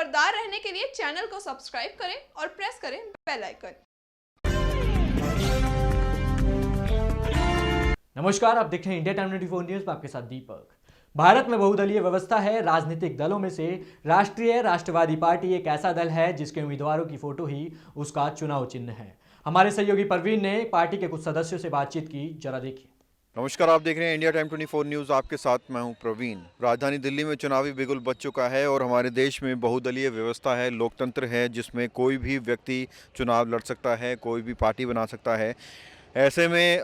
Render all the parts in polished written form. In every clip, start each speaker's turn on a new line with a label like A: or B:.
A: खबरदार रहने के लिए चैनल को सब्सक्राइब करें और प्रेस करें बेल आइकन।
B: नमस्कार, आप देख रहे हैं इंडिया टाइम 24 न्यूज में आपके साथ दीपक। भारत में बहुदलीय व्यवस्था है। राजनीतिक दलों में से राष्ट्रीय राष्ट्रवादी पार्टी एक ऐसा दल है जिसके उम्मीदवारों की फोटो ही उसका चुनाव चिन्ह है। हमारे सहयोगी परवीन ने पार्टी के कुछ सदस्यों से बातचीत की, जरा देखिए।
C: नमस्कार, आप देख रहे हैं इंडिया टाइम 24 न्यूज़। आपके साथ मैं हूं प्रवीण। राजधानी दिल्ली में चुनावी बिगुल बज चुका है और हमारे देश में बहुदलीय व्यवस्था है, लोकतंत्र है, जिसमें कोई भी व्यक्ति चुनाव लड़ सकता है, कोई भी पार्टी बना सकता है। ऐसे में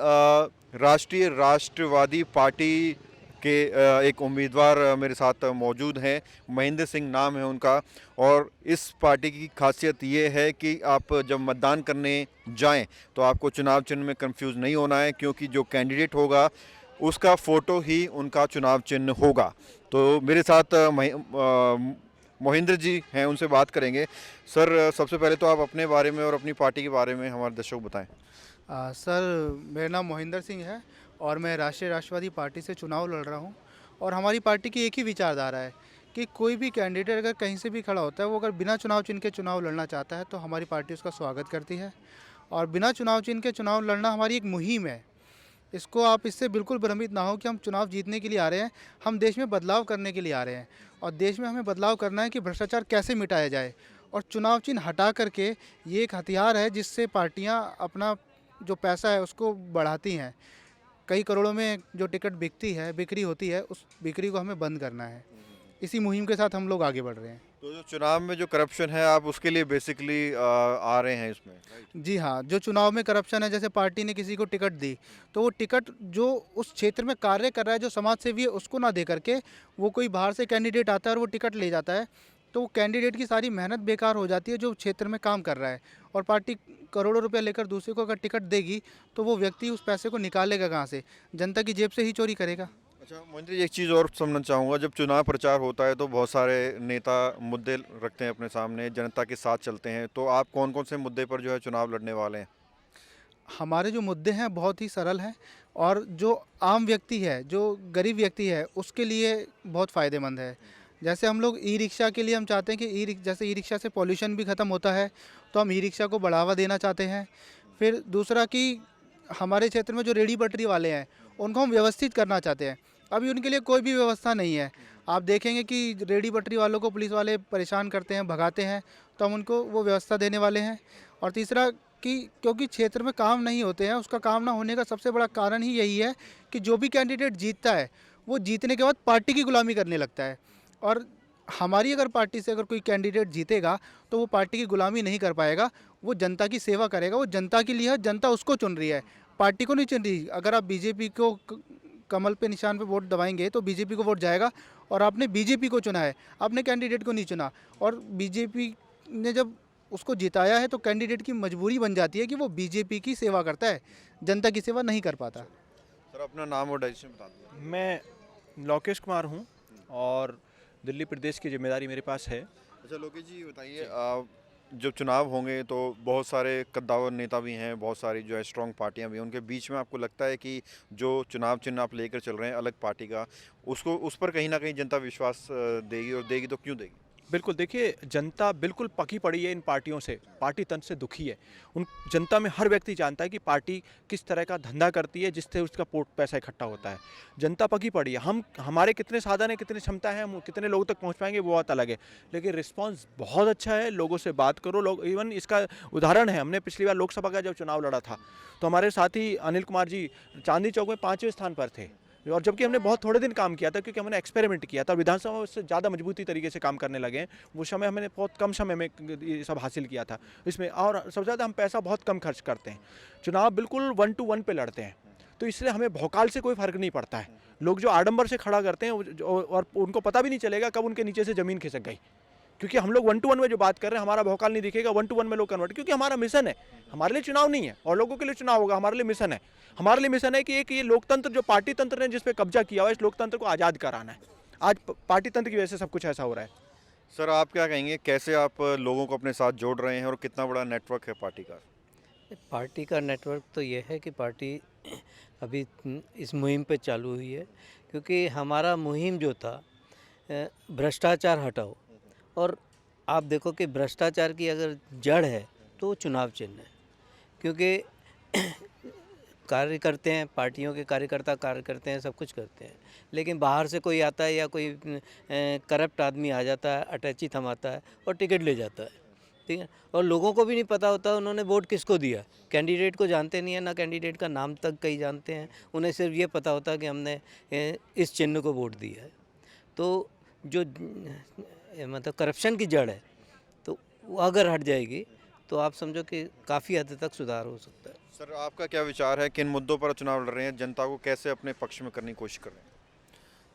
C: राष्ट्रीय राष्ट्रवादी पार्टी के एक उम्मीदवार मेरे साथ मौजूद हैं। महेंद्र सिंह नाम है उनका। और इस पार्टी की खासियत ये है कि आप जब मतदान करने जाएं तो आपको चुनाव चिन्ह में कंफ्यूज नहीं होना है, क्योंकि जो कैंडिडेट होगा उसका फ़ोटो ही उनका चुनाव चिन्ह होगा। तो मेरे साथ मोहिंद्र जी हैं, उनसे बात करेंगे। सर, सबसे पहले तो आप अपने बारे में और अपनी पार्टी के बारे में हमारे दर्शकों को बताएं।
D: सर, मेरा नाम मोहिंदर सिंह है और मैं राष्ट्रीय राष्ट्रवादी पार्टी से चुनाव लड़ रहा हूं। और हमारी पार्टी की एक ही विचारधारा है कि कोई भी कैंडिडेट अगर कहीं से भी खड़ा होता है, वो अगर बिना चुनाव चिन्ह के चुनाव लड़ना चाहता है तो हमारी पार्टी उसका स्वागत करती है। और बिना चुनाव चिन्ह के चुनाव लड़ना हमारी एक मुहिम है। इसको आप इससे बिल्कुल भ्रमित ना हो कि हम चुनाव जीतने के लिए आ रहे हैं। हम देश में बदलाव करने के लिए आ रहे हैं और देश में हमें बदलाव करना है कि भ्रष्टाचार कैसे मिटाया जाए। और चुनाव चिन्ह हटा करके ये एक हथियार है जिससे पार्टियां अपना जो पैसा है उसको बढ़ाती हैं। कई करोड़ों में जो टिकट बिक्री होती है, उस बिक्री को हमें बंद करना है। इसी मुहिम के साथ हम लोग आगे बढ़ रहे हैं।
C: तो जो चुनाव में जो करप्शन है, आप उसके लिए बेसिकली आ रहे हैं इसमें, राइट?
D: जी हाँ, जो चुनाव में करप्शन है, जैसे पार्टी ने किसी को टिकट दी तो वो टिकट जो उस क्षेत्र में कार्य कर रहा है, जो समाज सेवी है, उसको ना दे करके वो कोई बाहर से कैंडिडेट आता है और वो टिकट ले जाता है, तो वो कैंडिडेट की सारी मेहनत बेकार हो जाती है जो क्षेत्र में काम कर रहा है। और पार्टी करोड़ों रुपया लेकर दूसरे को अगर टिकट देगी तो वो व्यक्ति उस पैसे को निकालेगा कहाँ से? जनता की जेब से ही चोरी करेगा।
C: अच्छा मोहिंद्र जी, एक चीज़ और समझना चाहूँगा। जब चुनाव प्रचार होता है तो बहुत सारे नेता मुद्दे रखते हैं अपने सामने, जनता के साथ चलते हैं। तो आप कौन कौन से मुद्दे पर जो है चुनाव लड़ने वाले हैं?
D: हमारे जो मुद्दे हैं बहुत ही सरल हैं और जो आम व्यक्ति है, जो गरीब व्यक्ति है, उसके लिए बहुत फ़ायदेमंद है। जैसे हम लोग ई रिक्शा के लिए हम चाहते हैं कि जैसे ई रिक्शा से पॉल्यूशन भी ख़त्म होता है, तो हम ई रिक्शा को बढ़ावा देना चाहते हैं। फिर दूसरा कि हमारे क्षेत्र में जो रेहड़ी पटरी वाले हैं उनको हम व्यवस्थित करना चाहते हैं। अभी उनके लिए कोई भी व्यवस्था नहीं है। आप देखेंगे कि रेहड़ी पटरी वालों को पुलिस वाले परेशान करते हैं, भगाते हैं, तो हम उनको वो व्यवस्था देने वाले हैं। और तीसरा कि क्योंकि क्षेत्र में काम नहीं होते हैं, उसका काम ना होने का सबसे बड़ा कारण ही यही है कि जो भी कैंडिडेट जीतता है वो जीतने के बाद पार्टी की गुलामी करने लगता है। और हमारी अगर पार्टी से अगर कोई कैंडिडेट जीतेगा तो वो पार्टी की गुलामी नहीं कर पाएगा, वो जनता की सेवा करेगा। वो जनता के लिए है, जनता उसको चुन रही है, पार्टी को नहीं चुन रही। अगर आप बीजेपी को कमल पे निशान पे वोट दबाएंगे तो बीजेपी को वोट जाएगा, और आपने बीजेपी को चुना है, आपने कैंडिडेट को नहीं चुना। और बीजेपी ने जब उसको जिताया है तो कैंडिडेट की मजबूरी बन जाती है कि वो बीजेपी की सेवा करता है, जनता की सेवा नहीं कर पाता।
C: सर, अपना नाम और डायरेक्शन बता दीजिए।
E: मैं लोकेश कुमार हूं और दिल्ली प्रदेश की जिम्मेदारी मेरे पास है।
C: अच्छा लोकेश जी, बताइए, जब चुनाव होंगे तो बहुत सारे कद्दावर नेता भी हैं, बहुत सारी जो है स्ट्रॉन्ग पार्टियां भी हैं। उनके बीच में आपको लगता है कि जो चुनाव चिन्ह आप लेकर चल रहे हैं अलग पार्टी का, उसको उस पर कहीं ना कहीं जनता विश्वास देगी, और देगी तो क्यों देगी?
E: बिल्कुल, देखिए, जनता बिल्कुल पकी पड़ी है इन पार्टियों से, पार्टी तंत्र से दुखी है। उन जनता में हर व्यक्ति जानता है कि पार्टी किस तरह का धंधा करती है, जिससे उसका पैसा इकट्ठा होता है। जनता पकी पड़ी है। हमारे कितने साधन है, कितनी क्षमता है, हम कितने लोगों तक पहुंच पाएंगे, वो बात अलग है। लेकिन रिस्पांस बहुत अच्छा है। लोगों से बात करो, लोग, इवन इसका उदाहरण है, हमने पिछली बार लोकसभा का जब चुनाव लड़ा था तो हमारे साथी अनिल कुमार जी चांदनी चौक में 5वें स्थान पर थे, और जबकि हमने बहुत थोड़े दिन काम किया था, क्योंकि हमने एक्सपेरिमेंट किया था। विधानसभा में उससे ज़्यादा मजबूती तरीके से काम करने लगे हैं। वो समय हमने बहुत कम समय में ये सब हासिल किया था इसमें। और सबसे ज़्यादा हम पैसा बहुत कम खर्च करते हैं। चुनाव बिल्कुल 1 to 1 पे लड़ते हैं, तो इसलिए हमें भौकाल से कोई फ़र्क नहीं पड़ता है। लोग जो आडंबर से खड़ा करते हैं और उनको पता भी नहीं चलेगा कब उनके नीचे से ज़मीन खिसक गई, क्योंकि हम लोग 1 to 1 में जो बात कर रहे हैं, हमारा भौकाल नहीं दिखेगा। 1 to 1 में लोग कन्वर्ट, क्योंकि हमारा मिशन है। हमारे लिए चुनाव नहीं है और लोगों के लिए चुनाव होगा। हमारे लिए मिशन है। हमारे लिए मिशन है कि एक ये लोकतंत्र जो पार्टी तंत्र ने जिस पे कब्जा किया हुआ है, इस लोकतंत्र को आज़ाद कराना है। आज पार्टी तंत्र की वजह से सब कुछ ऐसा हो रहा है।
C: सर, आप क्या कहेंगे, कैसे आप लोगों को अपने साथ जोड़ रहे हैं और कितना बड़ा नेटवर्क है पार्टी का?
F: पार्टी का नेटवर्क तो ये है कि पार्टी अभी इस मुहिम पे चालू हुई है, क्योंकि हमारा मुहिम जो था भ्रष्टाचार हटाओ, और आप देखो कि भ्रष्टाचार की अगर जड़ है तो वो चुनाव चिन्ह है, क्योंकि कार्य करते हैं, पार्टियों के कार्यकर्ता कार्य करते हैं, सब कुछ करते हैं, लेकिन बाहर से कोई आता है या कोई करप्ट आदमी आ जाता है, अटैची थमाता है और टिकट ले जाता है, ठीक है। और लोगों को भी नहीं पता होता उन्होंने वोट किसको दिया, कैंडिडेट को जानते नहीं है, ना कैंडिडेट का नाम तक कई जानते हैं, उन्हें सिर्फ ये पता होता है कि हमने इस चिन्ह को वोट दिया है। तो जो मतलब करप्शन की जड़ है, तो वो अगर हट जाएगी तो आप समझो कि काफ़ी हद तक सुधार हो सकता है।
C: सर, आपका क्या विचार है, किन मुद्दों पर चुनाव लड़ रहे हैं, जनता को कैसे अपने पक्ष में करने की कोशिश कर रहे हैं?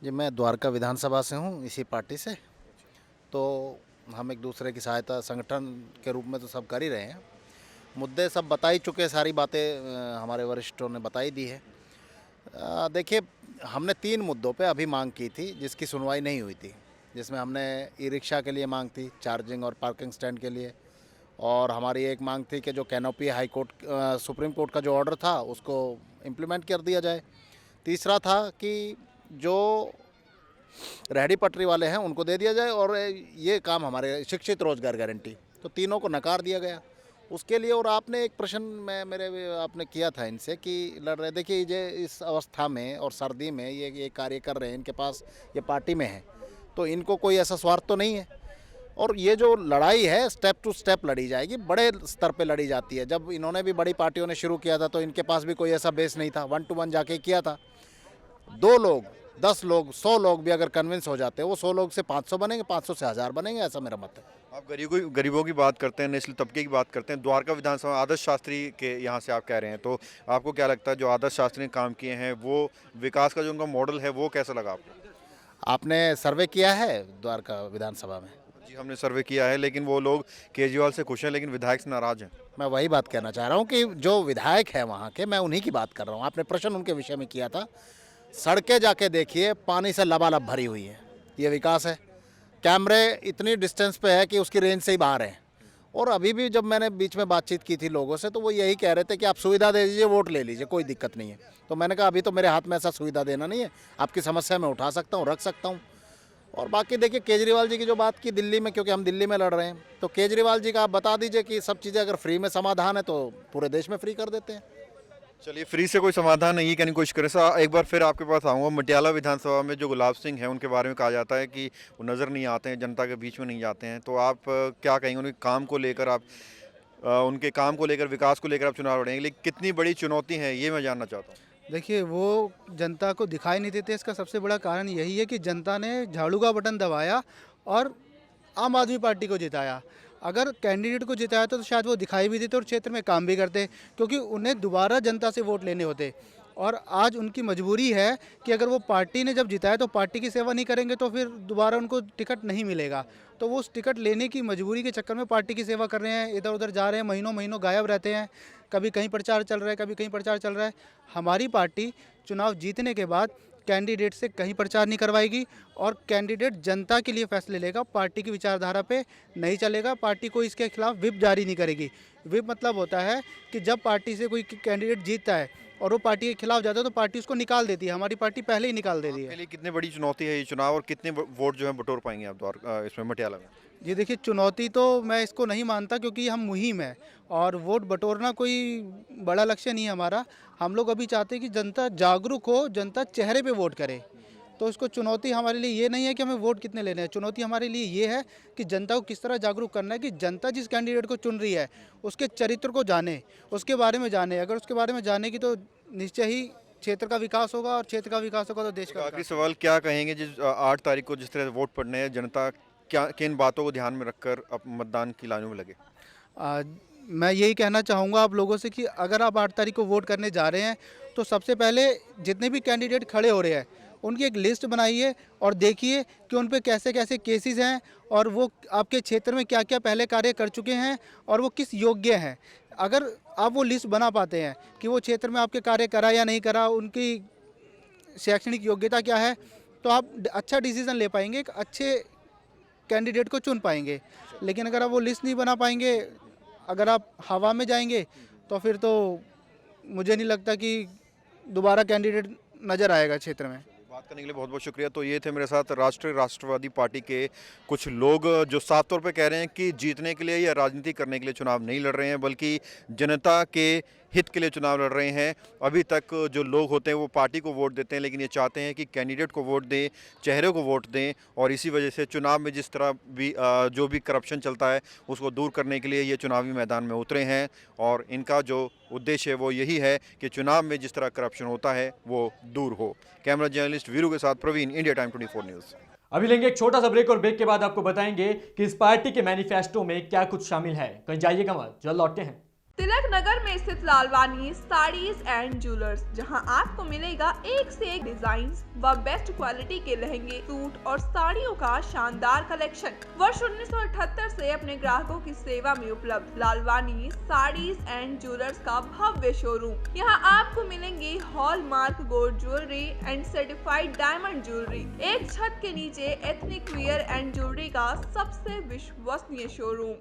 G: जी, मैं द्वारका विधानसभा से हूँ, इसी पार्टी से। तो हम एक दूसरे की सहायता संगठन के रूप में तो सब कर ही रहे हैं। मुद्दे सब बता ही चुके, सारी बातें हमारे वरिष्ठों ने बताई दी है। देखिए, हमने 3 मुद्दों पे अभी मांग की थी जिसकी सुनवाई नहीं हुई थी, जिसमें हमने ई रिक्शा के लिए मांग थी, चार्जिंग और पार्किंग स्टैंड के लिए, और हमारी एक मांग थी कि जो canopy high court supreme court का जो ऑर्डर था उसको इम्प्लीमेंट कर दिया जाए। तीसरा था कि जो रेहड़ी पटरी वाले हैं उनको दे दिया जाए, और ये काम हमारे शिक्षित रोजगार गारंटी, तो तीनों को नकार दिया गया उसके लिए। और आपने एक प्रश्न आपने किया था इनसे कि लड़ रहे, देखिए ये इस अवस्था में और सर्दी में ये कार्य कर रहे हैं, इनके पास ये पार्टी में है, तो इनको कोई ऐसा स्वार्थ तो नहीं है। और ये जो लड़ाई है स्टेप टू स्टेप लड़ी जाएगी, बड़े स्तर पे लड़ी जाती है। जब इन्होंने भी बड़ी पार्टियों ने शुरू किया था तो इनके पास भी कोई ऐसा बेस नहीं था, 1 to 1 जाके किया था। 2 लोग, 10 लोग, 100 लोग भी अगर कन्विंस हो जाते हैं, वो 100 लोग से 500 बनेंगे, 500 से 1000 बनेंगे, ऐसा मेरा मत है।
C: आप गरीबों की बात करते हैं, निचले तबके की बात करते हैं, द्वारका विधानसभा आदर्श शास्त्री के यहाँ से आप कह रहे हैं, तो आपको क्या लगता है जो आदर्श शास्त्री ने काम किए हैं वो विकास का जो उनका मॉडल है वो कैसा लगा आपको?
G: आपने सर्वे किया है द्वारका विधानसभा में?
C: जी, हमने सर्वे किया है, लेकिन वो लोग केजरीवाल से खुश हैं लेकिन विधायक से नाराज हैं।
G: मैं वही बात कहना चाह रहा हूँ कि जो विधायक है वहाँ के, मैं उन्हीं की बात कर रहा हूँ। आपने प्रश्न उनके विषय में किया था। सड़कें जाके देखिए, पानी से लबालब भरी हुई है, ये विकास है? कैमरे इतनी डिस्टेंस पे है कि उसकी रेंज से ही बाहर है। और अभी भी जब मैंने बीच में बातचीत की थी लोगों से, तो वो यही कह रहे थे कि आप सुविधा दे दीजिए, वोट ले लीजिए, कोई दिक्कत नहीं है। तो मैंने कहा अभी तो मेरे हाथ में ऐसा सुविधा देना नहीं है, आपकी समस्या मैं उठा सकता हूँ, रख सकता हूँ। और बाकी देखिए, केजरीवाल जी की जो बात की दिल्ली में, क्योंकि हम दिल्ली में लड़ रहे हैं, तो केजरीवाल जी का आप बता दीजिए कि सब चीज़ें अगर फ्री में समाधान है तो पूरे देश में फ्री कर देते हैं।
C: चलिए, फ्री से कोई समाधान नहीं कहने की कोशिश करें। सर, एक बार फिर आपके पास आऊँगा। मटियाला विधानसभा में जो गुलाब सिंह हैं उनके बारे में कहा जाता है कि वो नज़र नहीं आते हैं, जनता के बीच में नहीं जाते हैं, तो आप क्या कहेंगे उनके काम को लेकर? आप उनके काम को लेकर, विकास को लेकर आप चुनाव लड़ेंगे, लेकिन कितनी बड़ी चुनौती है ये मैं जानना चाहता हूँ।
D: देखिए, वो जनता को दिखाई नहीं देते, इसका सबसे बड़ा कारण यही है कि जनता ने झाड़ू का बटन दबाया और आम आदमी पार्टी को जिताया। अगर कैंडिडेट को जिताया तो शायद वो दिखाई भी देते और क्षेत्र में काम भी करते, क्योंकि उन्हें दोबारा जनता से वोट लेने होते। और आज उनकी मजबूरी है कि अगर वो पार्टी ने जब जिताया तो पार्टी की सेवा नहीं करेंगे तो फिर दोबारा उनको टिकट नहीं मिलेगा। तो वो उस टिकट लेने की मजबूरी के चक्कर में पार्टी की सेवा कर रहे हैं, इधर उधर जा रहे हैं, महीनों महीनों गायब रहते हैं, कभी कहीं प्रचार चल रहा है, कभी कहीं प्रचार चल रहा है। हमारी पार्टी चुनाव जीतने के बाद कैंडिडेट से कहीं प्रचार नहीं करवाएगी और कैंडिडेट जनता के लिए फैसले लेगा, पार्टी की विचारधारा पे नहीं चलेगा। पार्टी को इसके खिलाफ व्हिप जारी नहीं करेगी। व्हिप मतलब होता है कि जब पार्टी से कोई कैंडिडेट जीतता है और वो पार्टी के खिलाफ जाता है तो पार्टी उसको निकाल देती है। हमारी पार्टी पहले ही निकाल देती
C: आपके
D: है।
C: लिए कितनी बड़ी चुनौती है ये चुनाव, और कितने वोट जो है बटोर पाएंगे आप इसमें मटियाला में?
D: जी देखिए, चुनौती तो मैं इसको नहीं मानता, क्योंकि हम मुहिम है और वोट बटोरना कोई बड़ा लक्ष्य नहीं है हमारा। हम लोग अभी चाहते हैं कि जनता जागरूक हो, जनता चेहरे पे वोट करे। तो इसको चुनौती हमारे लिए ये नहीं है कि हमें वोट कितने लेने हैं, चुनौती हमारे लिए ये है कि जनता को किस तरह जागरूक करना है कि जनता जिस कैंडिडेट को चुन रही है उसके चरित्र को जाने, उसके बारे में जाने। अगर उसके बारे में जानेगी तो निश्चय ही क्षेत्र का विकास होगा, और क्षेत्र का विकास होगा तो देश का
C: आखिरी
D: विकास।
C: सवाल, क्या कहेंगे जिस 8 तारीख को जिस तरह से वोट पड़ने हैं, जनता क्या किन बातों को ध्यान में रखकर अब मतदान की लाइनों में लगे?
D: मैं यही कहना चाहूँगा आप लोगों से कि अगर आप 8 तारीख को वोट करने जा रहे हैं तो सबसे पहले जितने भी कैंडिडेट खड़े हो रहे हैं उनकी एक लिस्ट बनाइए और देखिए कि उन पे कैसे कैसे केसेस हैं और वो आपके क्षेत्र में क्या क्या पहले कार्य कर चुके हैं और वो किस योग्य हैं। अगर आप वो लिस्ट बना पाते हैं कि वो क्षेत्र में आपके कार्य करा या नहीं करा, उनकी शैक्षणिक योग्यता क्या है, तो आप अच्छा डिसीजन ले पाएंगे, एक अच्छे कैंडिडेट को चुन पाएंगे। लेकिन अगर आप वो लिस्ट नहीं बना पाएंगे, अगर आप हवा में जाएंगे तो फिर तो मुझे नहीं लगता कि दोबारा कैंडिडेट नज़र आएगा क्षेत्र में।
C: बात करने के लिए बहुत बहुत शुक्रिया। तो ये थे मेरे साथ राष्ट्रवादी पार्टी के कुछ लोग जो साफ तौर पे कह रहे हैं कि जीतने के लिए या राजनीति करने के लिए चुनाव नहीं लड़ रहे हैं, बल्कि जनता के हित के लिए चुनाव लड़ रहे हैं। अभी तक जो लोग होते हैं वो पार्टी को वोट देते हैं, लेकिन ये चाहते हैं कि कैंडिडेट को वोट दें, चेहरे को वोट दें, और इसी वजह से चुनाव में जिस तरह भी जो भी करप्शन चलता है उसको दूर करने के लिए ये चुनावी मैदान में उतरे हैं। और इनका जो उद्देश्य है वो यही है कि चुनाव में जिस तरह करप्शन होता है वो दूर हो। कैमरा जर्नलिस्ट वीरू के साथ प्रवीण, इंडिया टाइम 24 न्यूज़।
B: अभी लेंगे एक छोटा सा ब्रेक और ब्रेक के बाद आपको बताएंगे कि इस पार्टी के मैनिफेस्टो में क्या कुछ शामिल है। कहीं जाइएगा मत, जल्द लौटते हैं।
A: तिलक नगर में स्थित लालवानी साड़ीज एंड ज्वेलर्स, जहां आपको मिलेगा एक से एक डिजाइन व बेस्ट क्वालिटी के लहंगे, सूट और साड़ियों का शानदार कलेक्शन। वर्ष 1978 से अपने ग्राहकों की सेवा में उपलब्ध लालवानी साड़ीज एंड ज्वेलर्स का भव्य शोरूम। यहां आपको मिलेंगे hallmark gold jewellery and certified diamond jewellery. एक छत के नीचे एथनिक वियर एंड ज्वेलरी का सबसे विश्वसनीय शोरूम।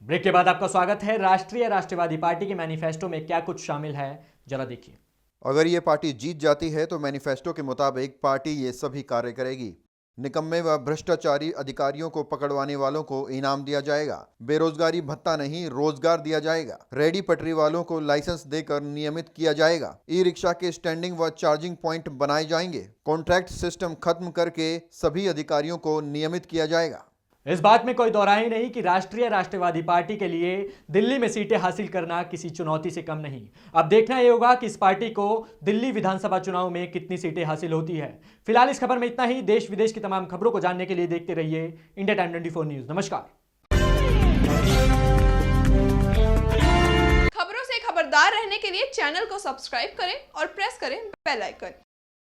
B: ब्रेक के बाद आपका स्वागत है। राष्ट्रवादी पार्टी के मैनिफेस्टो में क्या कुछ शामिल है, जरा देखिए।
C: अगर ये पार्टी जीत जाती है तो मैनिफेस्टो के मुताबिक पार्टी ये सभी कार्य करेगी। निकम्मे व भ्रष्टाचारी अधिकारियों को पकड़वाने वालों को इनाम दिया जाएगा। बेरोजगारी भत्ता नहीं, रोजगार दिया जाएगा। रेडी पटरी वालों को लाइसेंस देकर नियमित किया जाएगा। ई रिक्शा के स्टैंडिंग व चार्जिंग पॉइंट बनाए जाएंगे। कॉन्ट्रैक्ट सिस्टम खत्म करके सभी अधिकारियों को नियमित किया जाएगा।
B: इस बात में कोई दौरा ही नहीं कि राष्ट्रवादी पार्टी के लिए दिल्ली में सीटें हासिल करना किसी चुनौती से कम नहीं। अब देखना यह होगा कि इस पार्टी को दिल्ली विधानसभा चुनाव में कितनी सीटें हासिल होती है। फिलहाल इस खबर में इतना ही। देश विदेश की तमाम खबरों को जानने के लिए देखते रहिए इंडिया टाइम 24 न्यूज़। नमस्कार।
A: खबरों से खबरदार रहने के लिए चैनल को सब्सक्राइब करें और प्रेस करें बेल आइकन।